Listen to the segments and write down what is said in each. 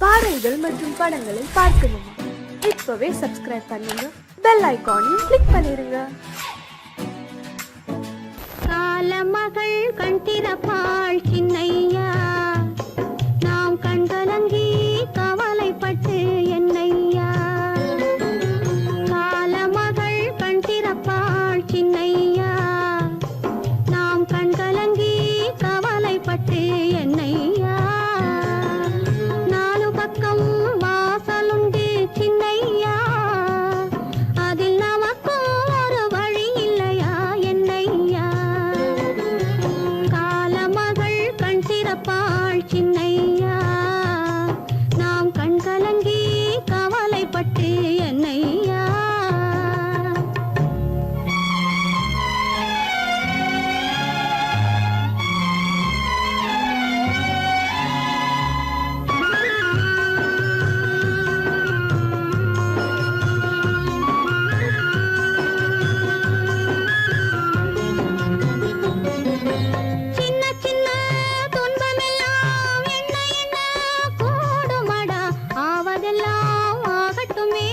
பாடல்கள் மற்றும் படங்களை பார்க்கணுமா? இப்பவே சப்ஸ்கிரைப் பண்ணுங்க, பெல் ஐகானையும் கிளிக் பண்ணிருங்க. காலமகள் கண் திறப்பாள் சின்னையா, நாம் கண்கலங்கி கவலைப்பட்டு என்னையா. காலமகள் கண் திறப்பாள் சின்னையா, நாம் கண்கலங்கி கவலைப்பட்டு என்னையா. நாலு பக்கம் வாசலுண்டு சின்னையா, அதில் நமக்கும் ஒரு வழி இல்லையா என்னையா. காலமகள் கண் திறப்பாள் சின்னையா, நாம் கண் கலங்கி கவலைப்பட்டு என்னையா. சின்ன சின்ன துன்பமெல்லாம் என்ன என்ன கூடுமடா, ஆவதெல்லாம் ஆகட்டுமே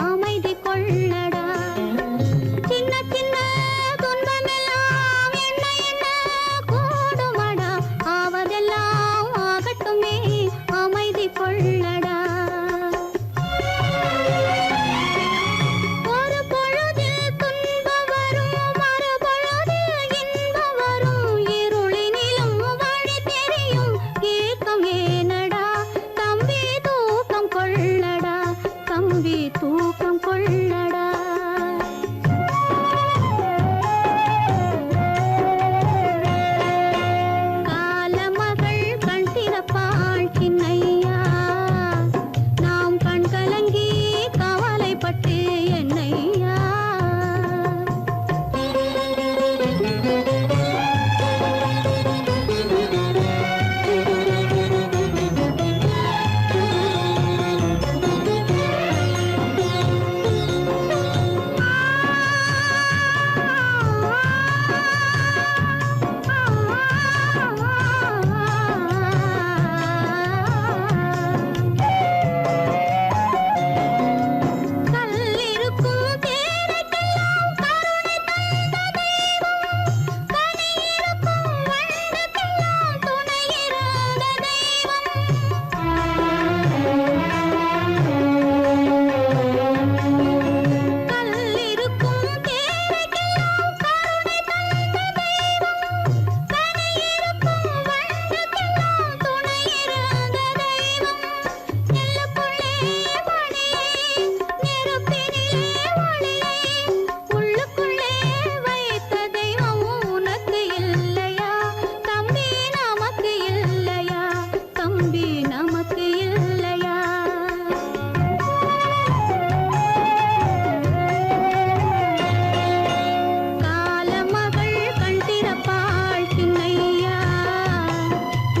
அமைதி கொள்ளடா. சின்ன சின்ன துன்பமெல்லாம் என்ன என்ன கூடுமடா, ஆவதெல்லாம் ஆகட்டுமே அமைதி கொள்ளடா. ஒரு பொழுதில் துன்பம் வரும், மறுபொழுதில் இன்பம் வரும், இருளினிலும் வழி தெரியும், ஏக்கம் ஏனடா தம்பி தூக்கம் கொள்ளடா, தம்பி தூக்கம் கொள்ளடா. காலமகள் கண் திறப்பாள் சின்னையா, நாம் கண் கலங்கி கவலைப்பட்டு என்னையா. கல்லிருக்கும் தேரைக்கெல்லாம் கருணை தந்த தெய்வம், கனியிருக்கும் வண்டுக்கெல்லாம் துணையிருந்த தெய்வம். கல்லிருக்கும் தேரைக்கெல்லாம் கருணை தந்த தெய்வம், கனியிருக்கும் வண்டுக்கெல்லாம் துணையிருந்த தெய்வம். நெல்லுக்குள்ளே மணியை, நெருப்பினிலே ஒளியை, உள்ளுக்குள்ளே வைத்த தெய்வம் உனக்கு இல்லையா தம்பி, நமக்கு இல்லையா தம்பி, நமக்கு இல்லையா. காலமகள் கண் திறப்பாள் சின்னையா,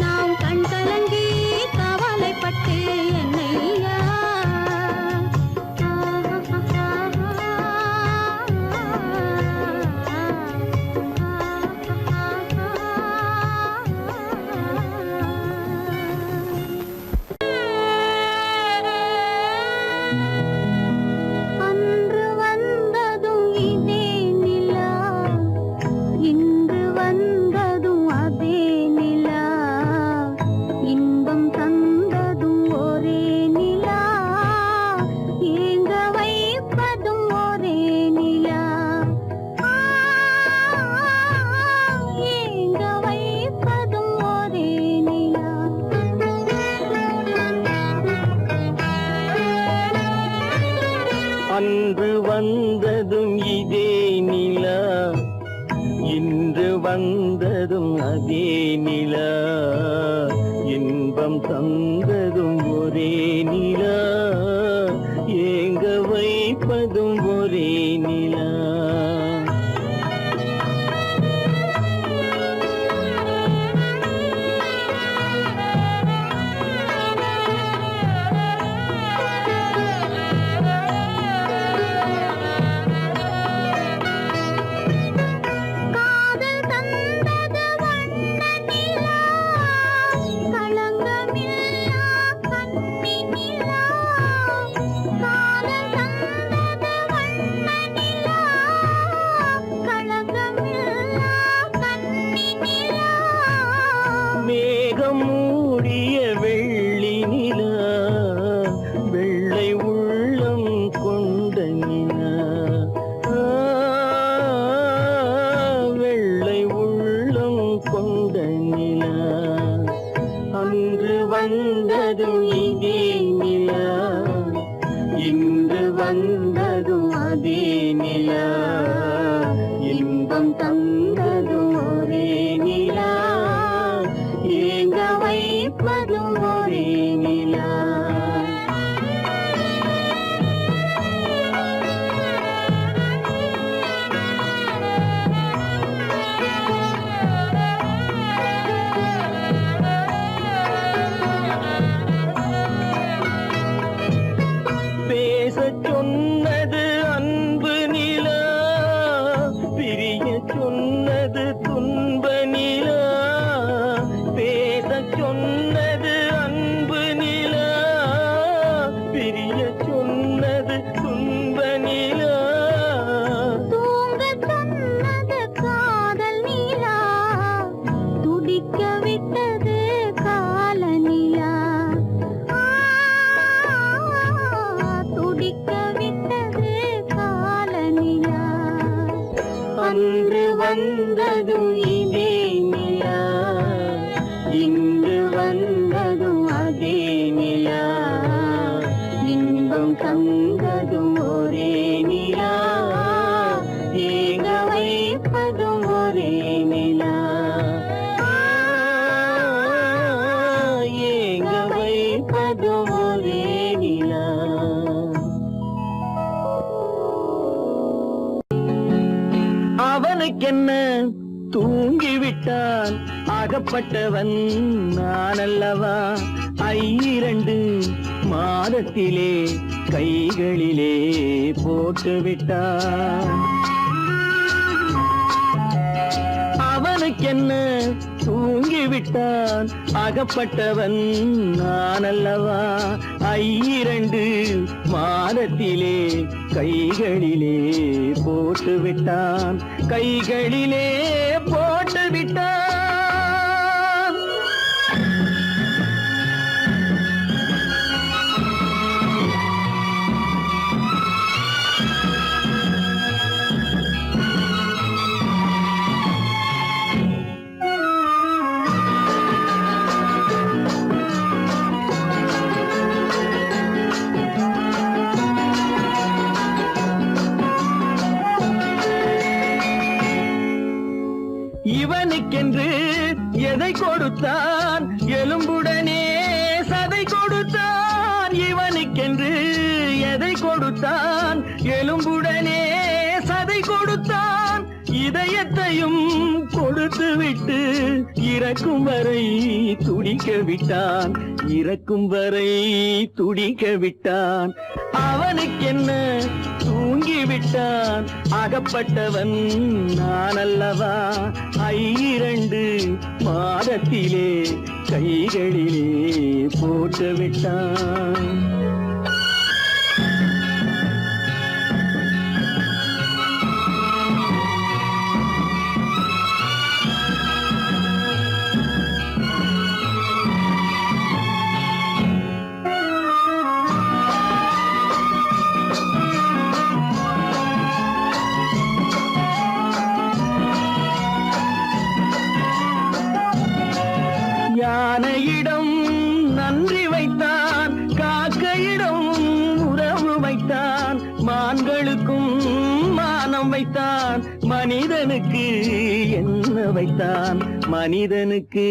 நாம் கண் கலங்கி கவலைப்பட்டு என்னையா. அன்று வந்ததும் இதே நிலா, இன்று வந்ததும் அதே நிலா, இன்பம் தந்ததும் ஒரே நிலா, ஏங்க வைப்பதும் ஒரே நிலா. ஏங்க வைப்பதும் ஒரே நிலா. அன்று வந்ததும் இதே நிலா, இன்று வந்ததும் அதே நிலா, இன்பம் தந்ததும் ஒரே நிலா, ஏங்க வைப்பதும் ஒரே நிலா. காதல் தந்தது வண்ண நிலா, களங்கமில்லா கண்ணி வந்ததும் இதே நிலா இன்று வந்ததும் அதே நிலா இன்பம் தந்ததும் ஒரே நிலா ஏங்க வைப்பதும் ஒரே நிலா பேசச் சொன்னது அன்பு நிலா பிரிய சொன்னது துன்ப நிலா பேசச் சொன்னது அன்பு நிலா பிரிய சொன்னது துன்ப நிலா தூங்க சொன்னது காதல் நிலா துடிக்க விட்டது கால நிலா துடிக்க விட்டது கால நிலா அன்று வந்ததும் இதே நிலா இன்று வந்ததும் அதே நிலா இன்பம் தந்ததும் ஒரே நிலா ஏங்க வைப்பதும் ஒரே நிலா ஏங்க வைப்பதும் ஒரே நிலா அவனுக்கென்ன தூங்கிவிட்டான் அகப்பட்டவன் நான் அல்லவா 2 மாதத்திலே கைகளிலே போட்டு விட்டான் அவனுக்கென்ன தூங்கிவிட்டான் அகப்பட்டவன் நான் அல்லவா 2 மாதத்திலே கைகளிலே போட்டு விட்டான் கைகளிலே போட்டு விட்டான் இவனுக்கென்று எதை கொடுத்தான் எலும்புடனே சதை கொடுத்தான் இவனுக்கென்று எதை கொடுத்தான் எலும்புடனே சதை கொடுத்தான் இதயத்தையும் கொடுத்து விட்டு இறக்கும் வரை துடிக்க விட்டான் இறக்கும் வரை துடிக்க விட்டான் அவனுக்கென்ன தூங்கிவிட்டான் அகப்பட்டவன் நான் அல்லவா 2 மாதத்திலே கைகளிலே போட்டு விட்டான் யானையிடம் நன்றி வைத்தான் காக்கையிடம் உறவு வைத்தான் மான்களுக்கும் மானம் வைத்தான் மனிதனுக்கு என்ன வைத்தான் மனிதனுக்கு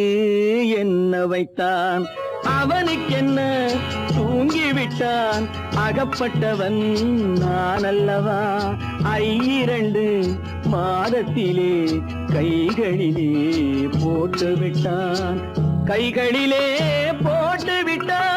என்ன வைத்தான் அவனுக்கென்ன தூங்கிவிட்டான் அகப்பட்டவன் நான் அல்லவா 2 மாதத்திலே கைகளிலே போட்டு விட்டான் கைகளிலே போட்டு விட்டான்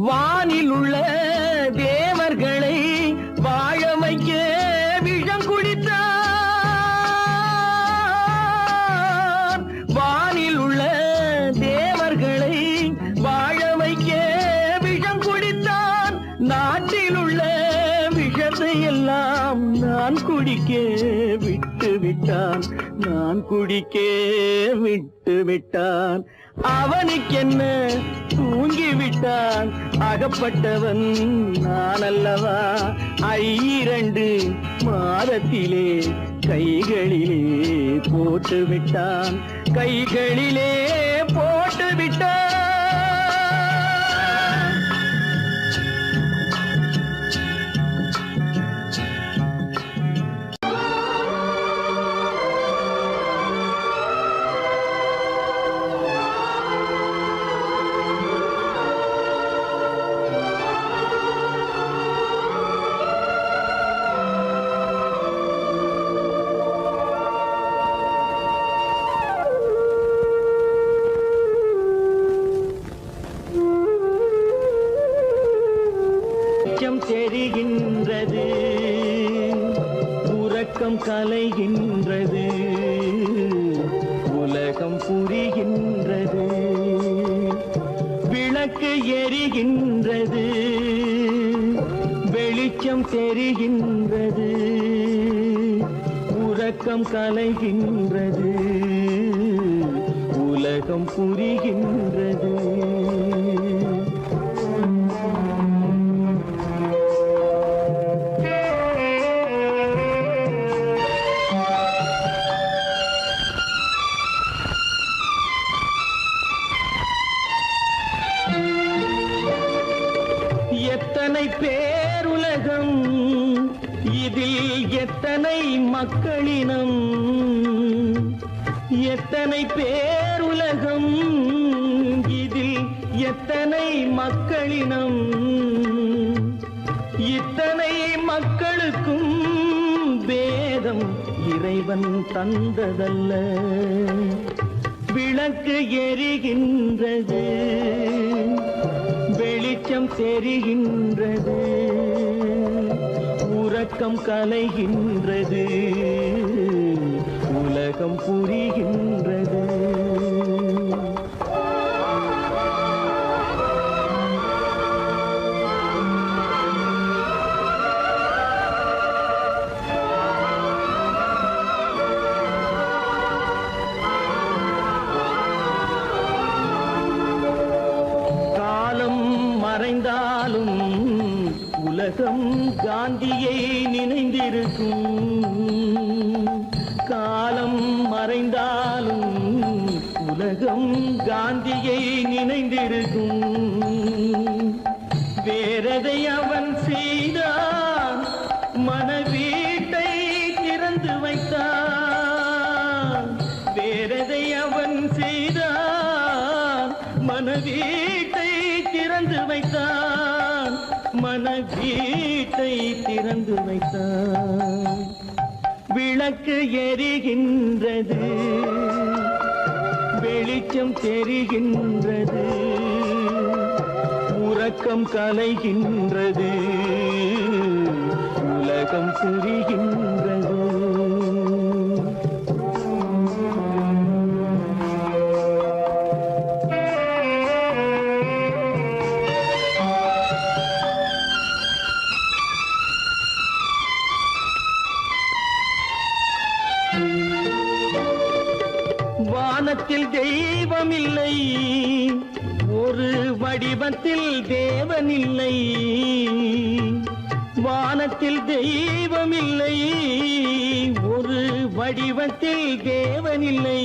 வானில் உள்ள காட்டில் உள்ள விஷத்தை எல்லாம் நான் குடிக்க விட்டு விட்டான், நான் குடிக்க விட்டு விட்டான். அவனுக்கென்ன தூங்கி விட்டான், அகப்பட்டவன் நான் அல்லவா. 2 மாதத்திலே கைகளிலே போட்டு விட்டான், கைகளிலே போட்டு விட்டான். தெரிகின்றது, உறக்கம் கலைகின்றது, உலகம் புரிகின்றது. விளக்கு எரிகின்றது, வெளிச்சம் தெரிகின்றது, உறக்கம் கலைகின்றது, உலகம் புரிகின்றது. எத்தனை பேருலகம், இதில் எத்தனை மக்களினம். எத்தனை பேருலகம், இதில் எத்தனை மக்களினம். இத்தனை மக்களுக்கும் வேதம் இறைவன் தந்ததல்ல. விளக்கு எரிகின்றது, வெளிச்சம் தெரிகின்றது, உறக்கம் கலைகின்றது, உலகம் புரிகின்றது. மறைந்தாலும் உலகம் காந்தியை நினைந்திருக்கும். காலம் மறைந்தாலும் உலகம் காந்தியை நினைந்திருக்கும். வேறதை அவன் செய்தான், மனவீட்டை திறந்து வைத்தான். வேறதை அவன் செய்தான், மனவீட்டை திறந்து வைத்தான், மனவீட்டை திறந்து வைத்தான். விளக்கு எரிகின்றது, வெளிச்சம் தெரிகின்றது, உறக்கம் கலைகின்றது, உலகம் புரிகின்றது. வானத்தில் தெய்வம் இல்லை, ஒரு வடிவத்தில் தேவன் இல்லை. வானத்தில் தெய்வம் இல்லை, ஒரு வடிவத்தில் தேவன் இல்லை.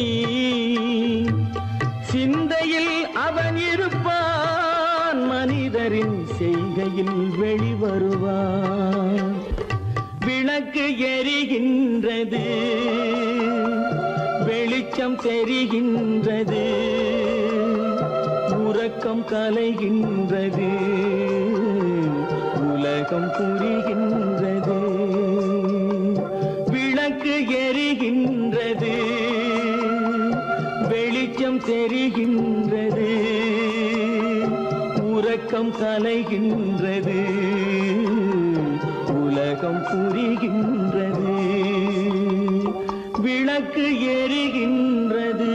சிந்தையில் அவன் இருப்பான், மனிதரின் செய்கையில் வெளிவருவான். விளக்கு எரிகின்றது, வெளிச்சம் தெரிகின்றது, உறக்கம் கலைகின்றது, உலகம் புரிகின்றது. விளக்கு எரிகின்றது, வெளிச்சம் தெரிகின்றது, உறக்கம் கலைகின்றது, உலகம் புரிகின்றது. விளக்கு எரிகின்றது.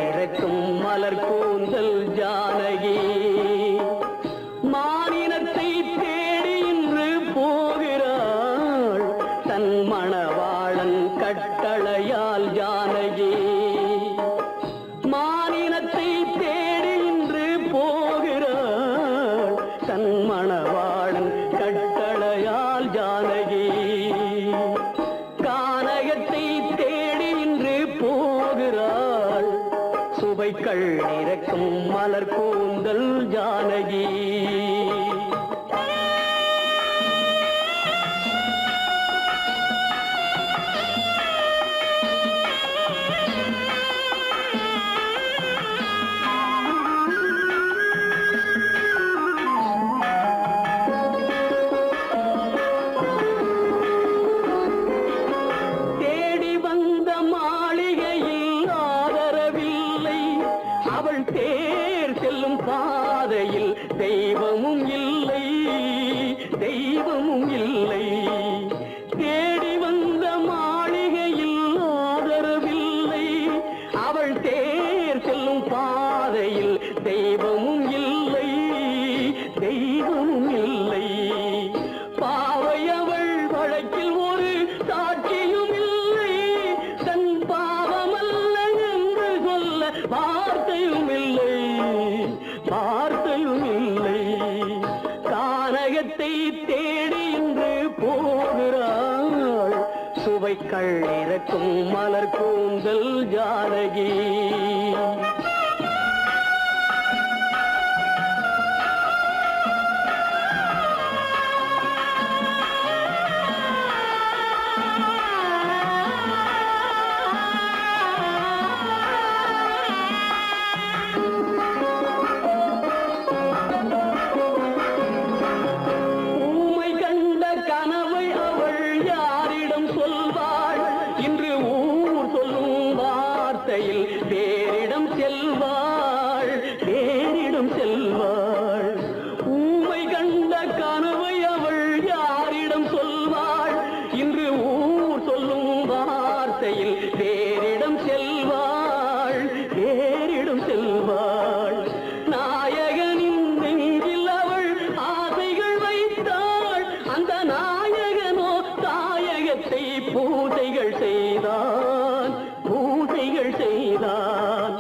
இறக்கும் மலர் கூந்தல் ஜானகி மானினத்தை தேடி இன்று போகிறாள் தன் மணவாளன் கட்டளையால் ஜானகி மானினத்தை தேடி இன்று போகிறாள் தன் மணவாளன் கட்டளையால் ஜானகி கானகத்தை தேடி இன்று போகிறாள் சுவைக்கள் இறக்கும் மலர் கூந்தல் ஜானகி பாதையில் தெய்வமும் இல்லை தெய்வமும் இல்லை தேடி வந்த மாளிகையில் ஆதரவில்லை அவள் தேர் செல்லும் பாதையில் தெய்வமும் இல்லை தெய்வமும் இல்லை பாவை அவள் வழக்கில் ஒரு சாட்சியும் இல்லை தன் பாவமல்ல என்று சொல்ல வார்த்தையும் இல்லை வார்த்தையும் இல்லை கானகத்தை தேடி இன்று போகிறாள் சுவைக்கள் இறக்கும் மலர் கூந்தல் ஜானகி வேறிடம் செல்வாள் வேறிடம் செல்வாள் ஊமை கண்ட கனவை அவள் யாரிடம் சொல்வாள் இன்று ஊர் சொல்லும் வார்த்தையில் வேறிடம் செல்வாள் வேறிடம் செல்வாள் நாயகனின் நெஞ்சில் அவள் ஆசைகள் வைத்தாள் அந்த நாயகனோ தாயகத்தை பூஜைகள் செய்தான் பூஜைகள் செய்தான்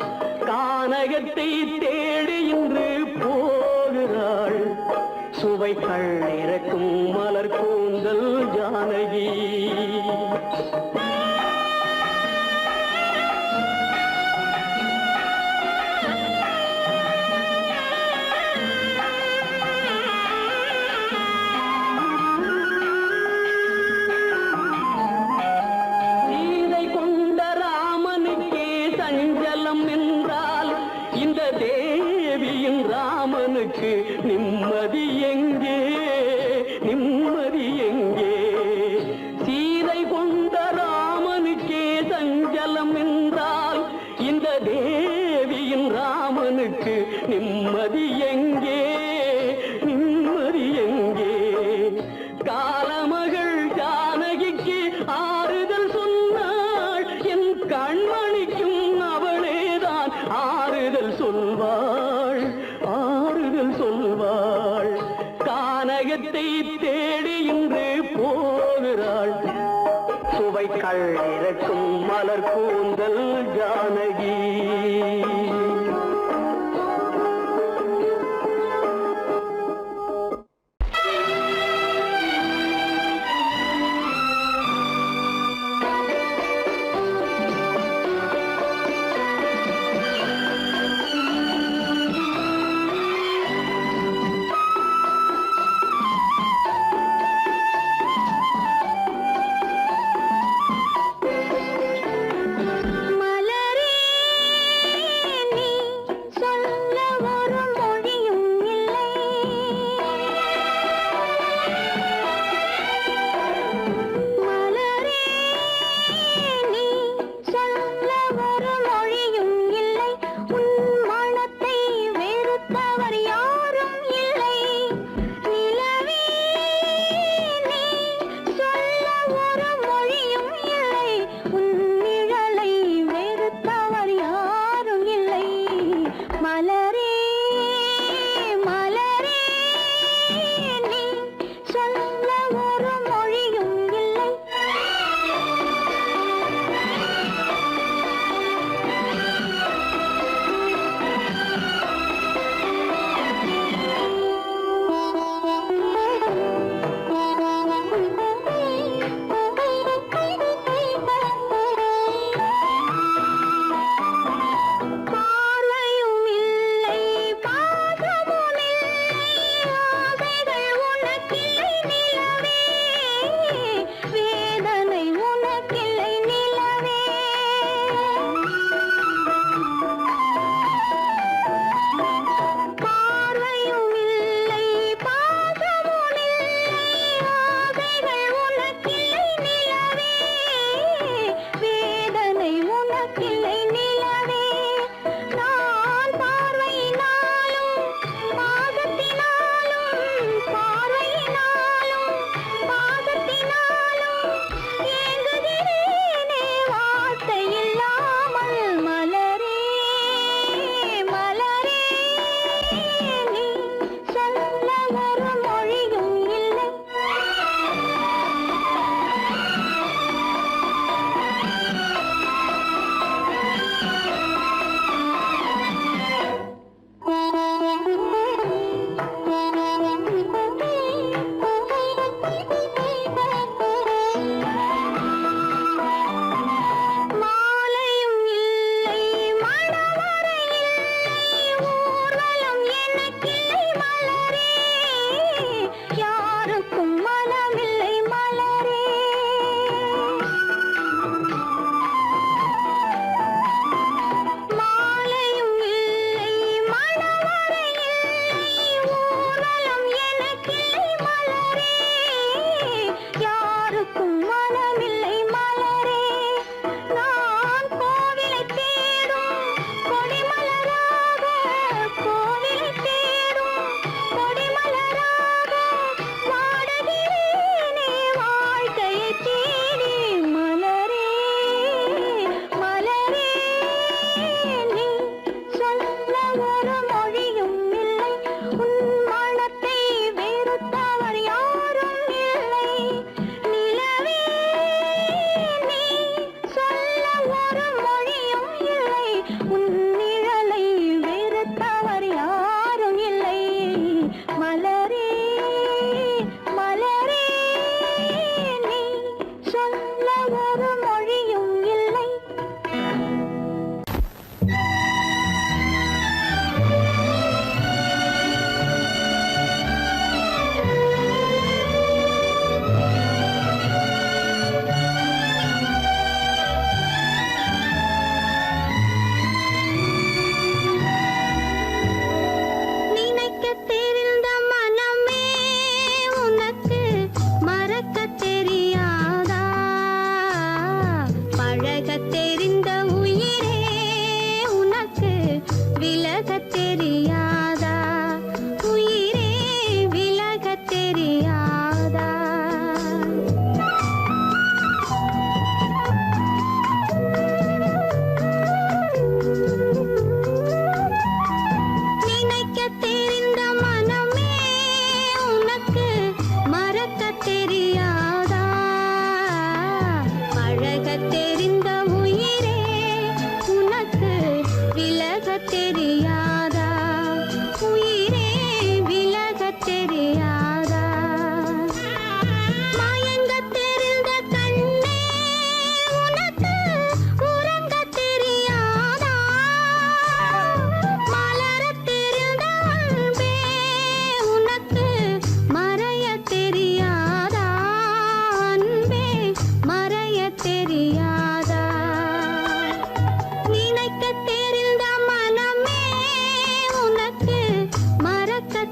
கானகத்தை தேடி இன்று போகிறாள் சுவைக்கள் இறக்கும் மலர் கூந்தல் ஜானகி இந்த தேவியின் ராமனுக்கு நிம்மதி எங்கே நிம்மதி எங்கே சீதை கொண்ட ராமனுக்கே சஞ்சலம் என்றால் இந்த தேவியின் ராமனுக்கு நிம்மதி எங்கே நிம்மதி எங்கே காலமகள் ஜானகிக்கு ஆறுதல் சொன்னாள் என் கண்மணிக்கும் அவளேதான் ஆறுதல் சொல்வாள் ஆறுதல் சொல்வாள் கானகத்தை தேடி இன்று போகிறாள் சுவைக்கள் இறக்கும் மலர் கூந்தல் ஜானகி மலரே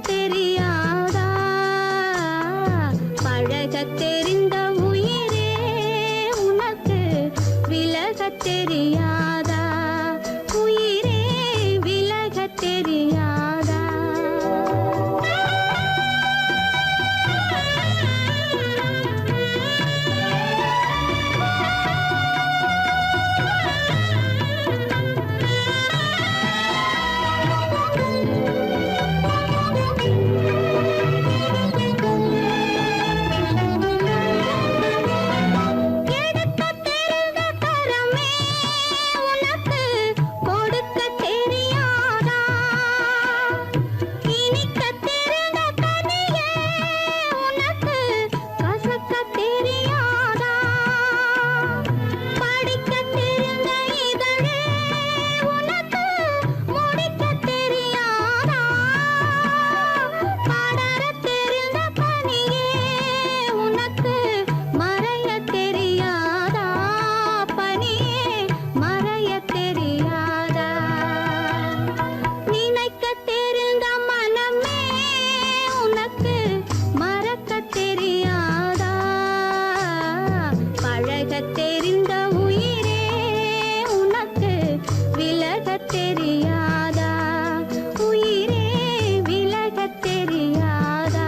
தெரியாதா பழகத் தெரிந்த உயிரே உனக்கு விலகத் தெரியாதா உயிரே விலகத் தெரியாதா தெரிந்த உயிரே உனக்கு விலகத் தெரியாதா உயிரே விலகத் தெரியாதா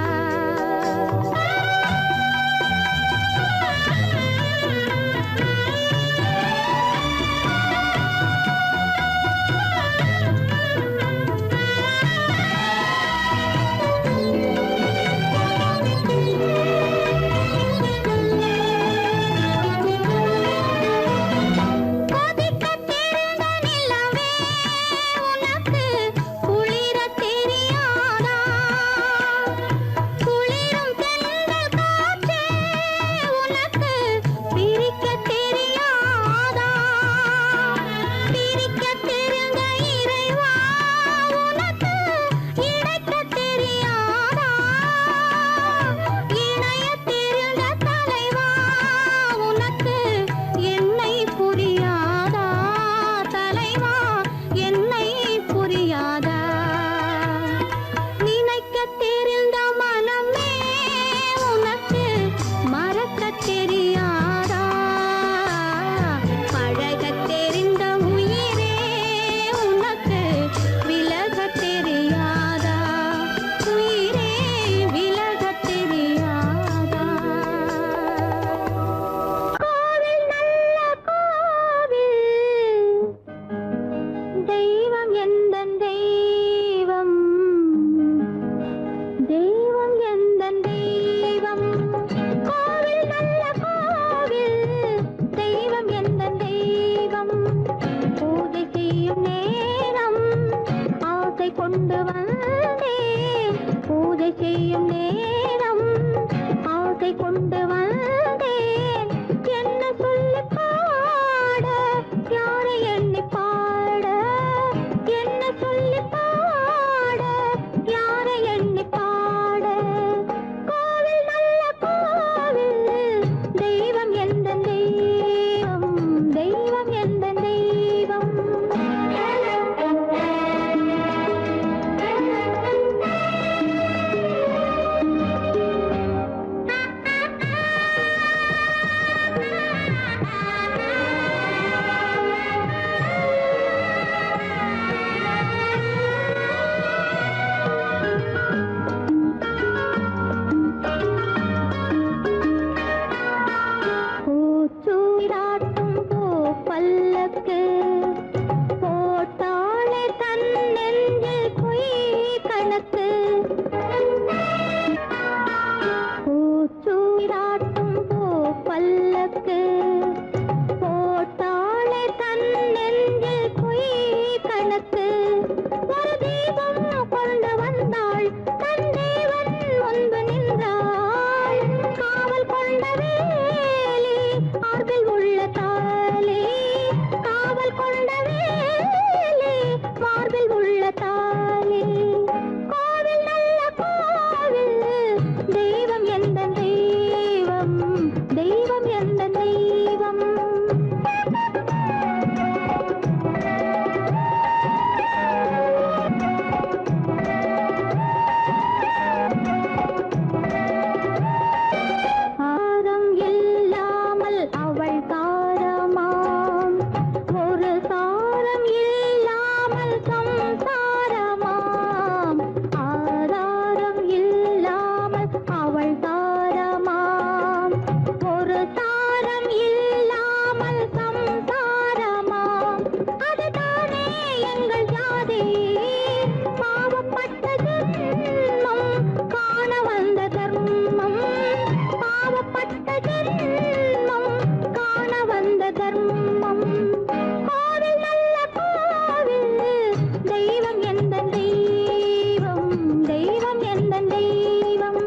எந்தன் தெய்வம்.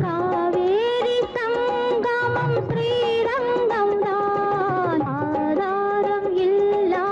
காவேரி சங்கமம் ஸ்ரீரங்கம் தான் ஆதாரம் இல்லா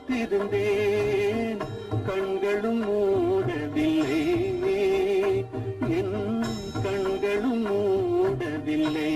பார்த்திருந்தேன் கண்களும் மூடவில்லை என் கண்களும் மூடவில்லை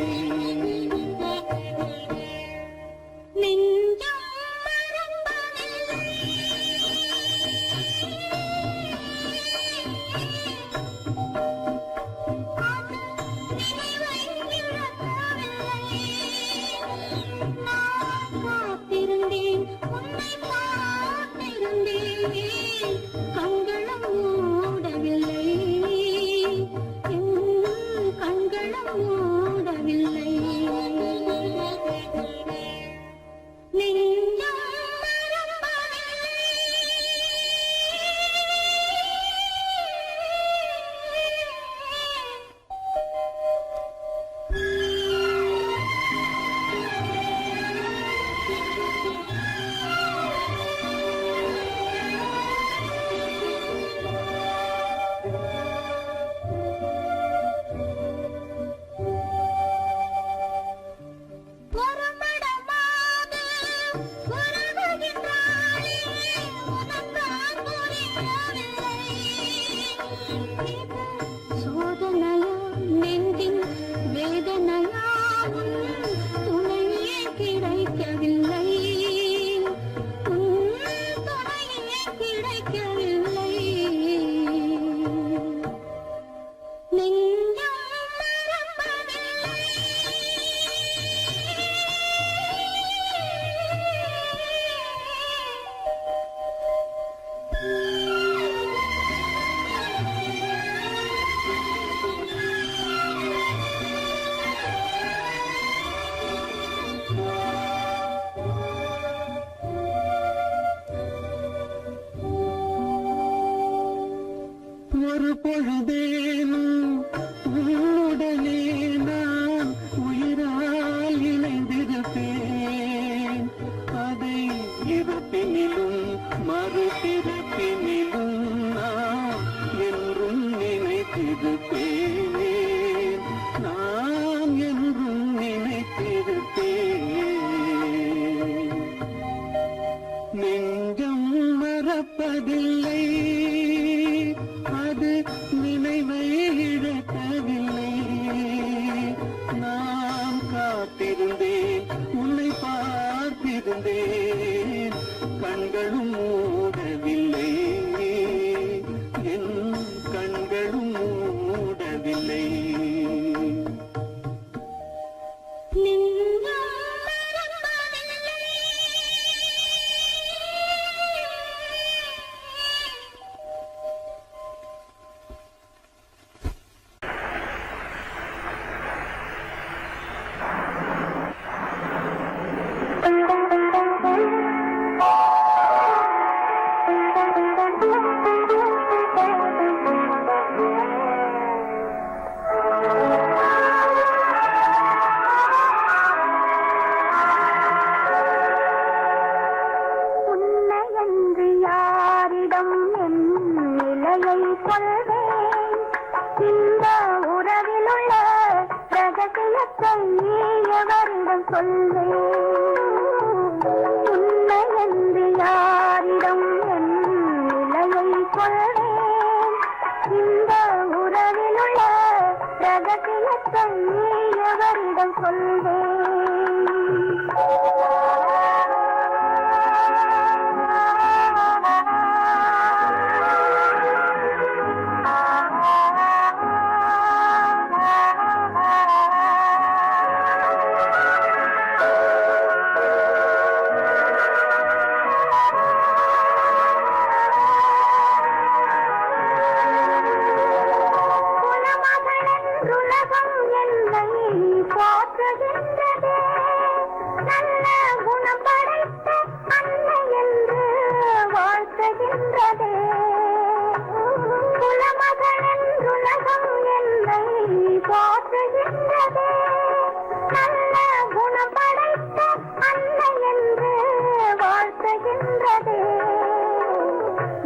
ஒரு பொழுதேனும் உன்னுடனே நான் உயிரால் இணைந்திருப்பேன் அதை இருப்பினிலும் மறுபிறப்பினிலும் நான் என்றும் நினைத்திருப்பேன் நான் என்றும் நினைத்திருப்பேன் நெஞ்சம் மறப்பதில்லை அது நினைவை இழக்கவில்லை நான் காத்திருந்தேன் உன்னை பார்த்திருந்தேன் கண்களும் மூடவில்லை என் கண்களும் மூடவில்லை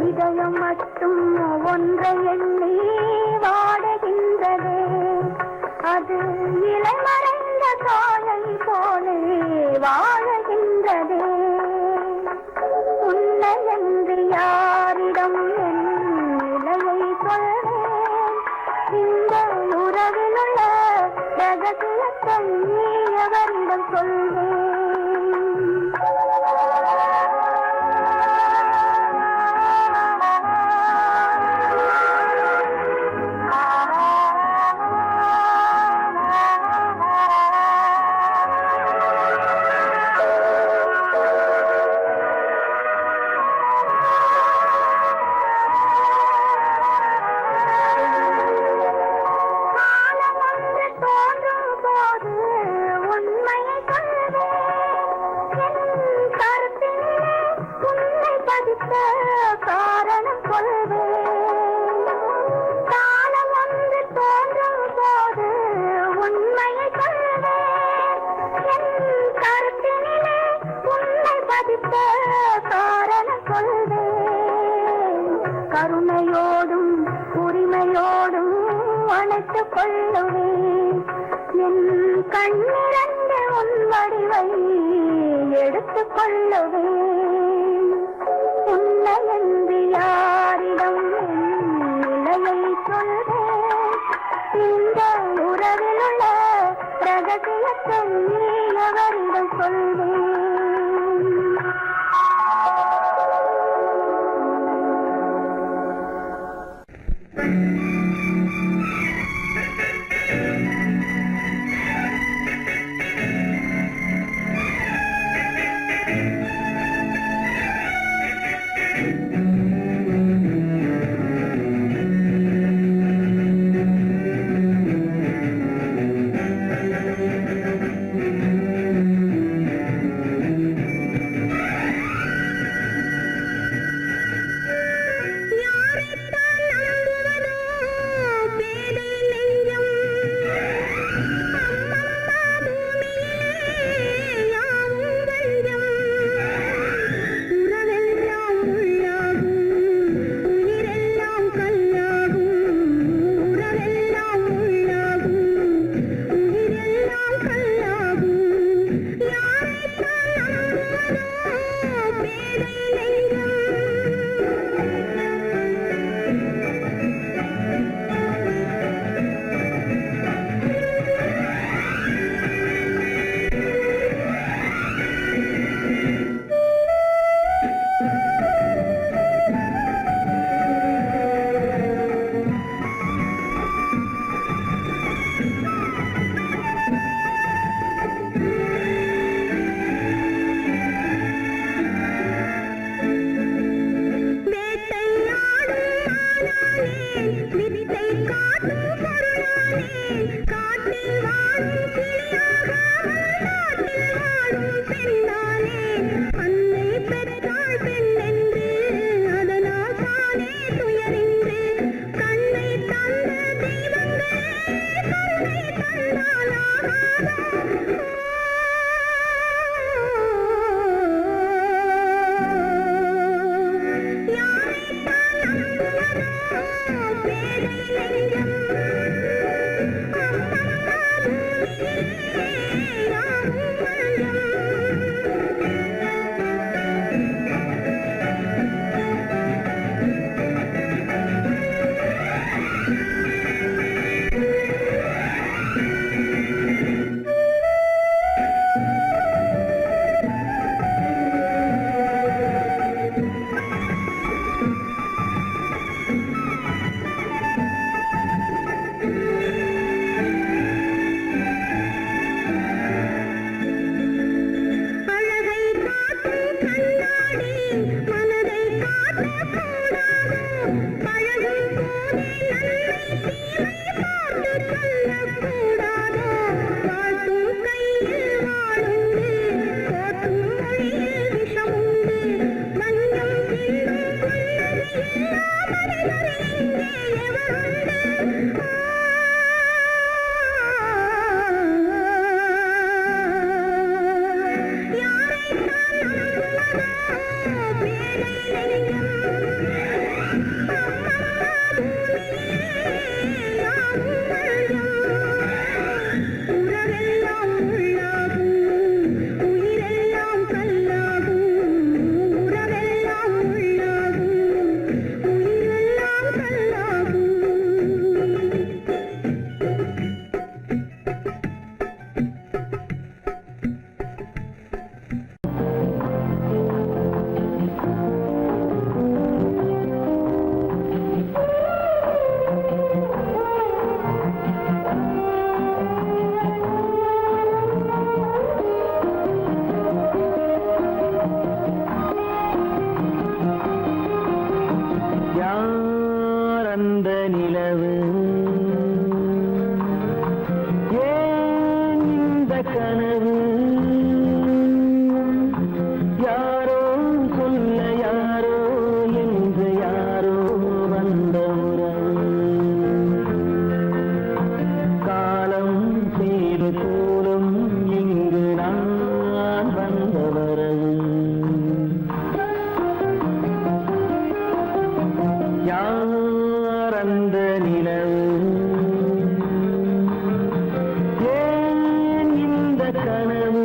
இதயம் மட்டும் ஒன்றை எண்ணி வாடுகின்றதே அது இளமறைந்த காலை போலே வாழுகின்றதே ரகசியத்தை எவரிடம் சொல்வேன்? காரணம் சொல்வேன். காலம் ஒன்று தோன்றும் போது உண்மையை சொல்வேன். என் கருத்தினிலே உண்மை பதித்த காரணம் சொல்வேன். கருணையோடும் உரிமையோடும் அணைத்துக் கொள்ளுவேன். என் கண்ணிரண்டு உன் வடிவை எடுத்துக் கொள்ளுவேன். உன்னை என்று யாரிடம் நிலையை சொல்வேன்? இந்த உறவில் உள்ள ரகசியத்தை எவரிடம் சொல்வேன்? கனவு யாரோ சொல்ல யாரோ என்று யாரோ வந்த உறவு காலம் செய்த கூறும் இங்கு நான் வந்த வரவு யார் அந்த நிலவு ஏன் இந்த கனவு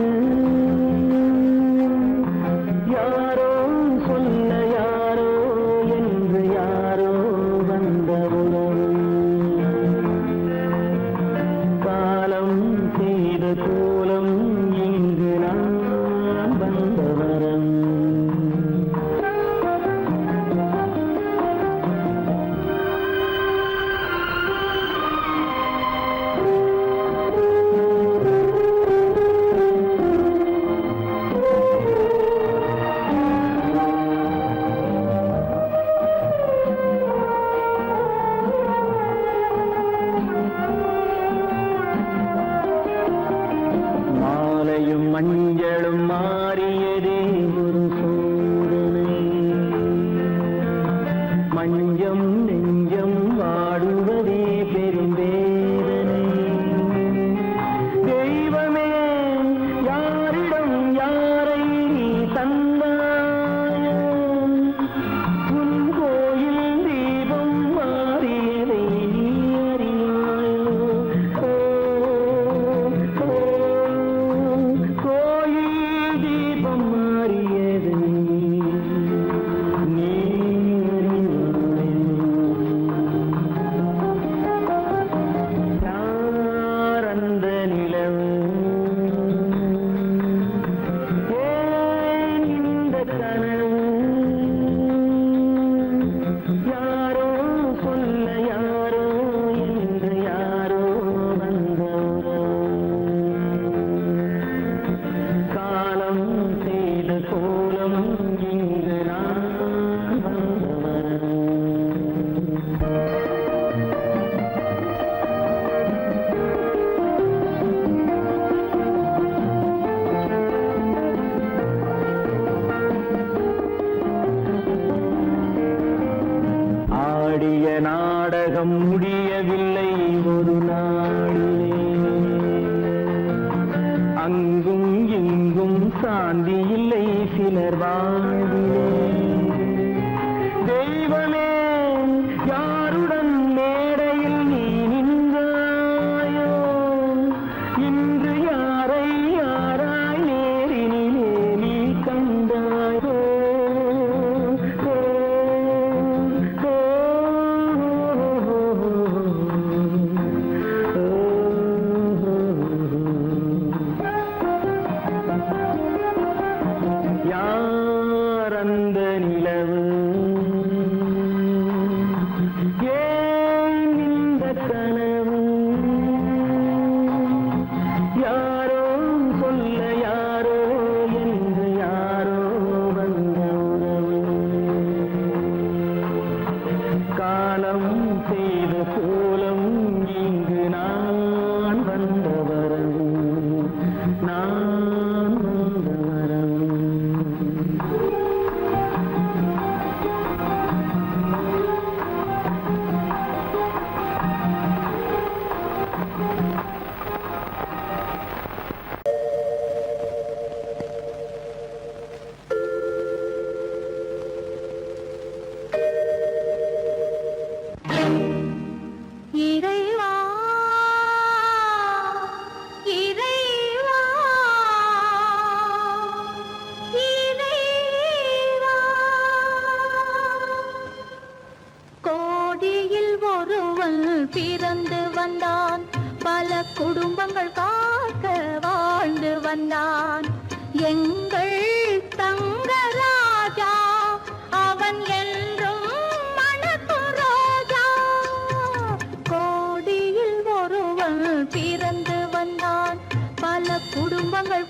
யாரோ சொல்ல யாரோ என்று யாரோ வந்த உறவு காலம் செய்த கோலம் இங்கு நான் வந்த வரம் மாலையும் மஞ்சளும் மாறியதே ஒரு சோதனை மஞ்சம் நெஞ்சம் வாடுவதே பெரும் வேதனை தெய்வமே யாரிடம் யாரை நீ தந்தாயோ உன் கோயில் தீபம் மாறியதை நீ அறியாயோ கோயில் தீபம் மாறியதை நீ யார் அந்த நிலவு ஏன் இந்த கனவு யாரோ சொல்ல யாரோ என்று யாரோ வந்த காலம் செய்த கோலம் இங்கு நான் வந்தவர் ஆடிய நாடகம் முடியவில்லை ஒரு நாளிலே அங்கும் இங்கும் சாந்தி இல்லை சிலர் வாழ்விலே தெய்வமே யாருடன் மேடையில் நீ நின்றாயோ இன்று யாரை யாராய் நேரினிலே நீ கண்டாயோ யார் அந்த நிலவு ஏன் இந்த கனவு யாரோ சொல்ல யாரோ என்று யாரோ வந்த உறவு காலம் செய்த கோலம் இங்கு நான் வந்த வரவு நான் வந்த வரவு இறைவா இறைவா இறைவா கோடியில் ஒருவன் பிறந்து வந்தான் பல குடும்பங்கள் காக்க வாழ்ந்து வந்தான் எங்கள் தங்கராஜா அவன் என்றும் மணக்கும் ரோஜா கோடியில் ஒருவன் பிறந்து வந்தான் பல குடும்பங்கள்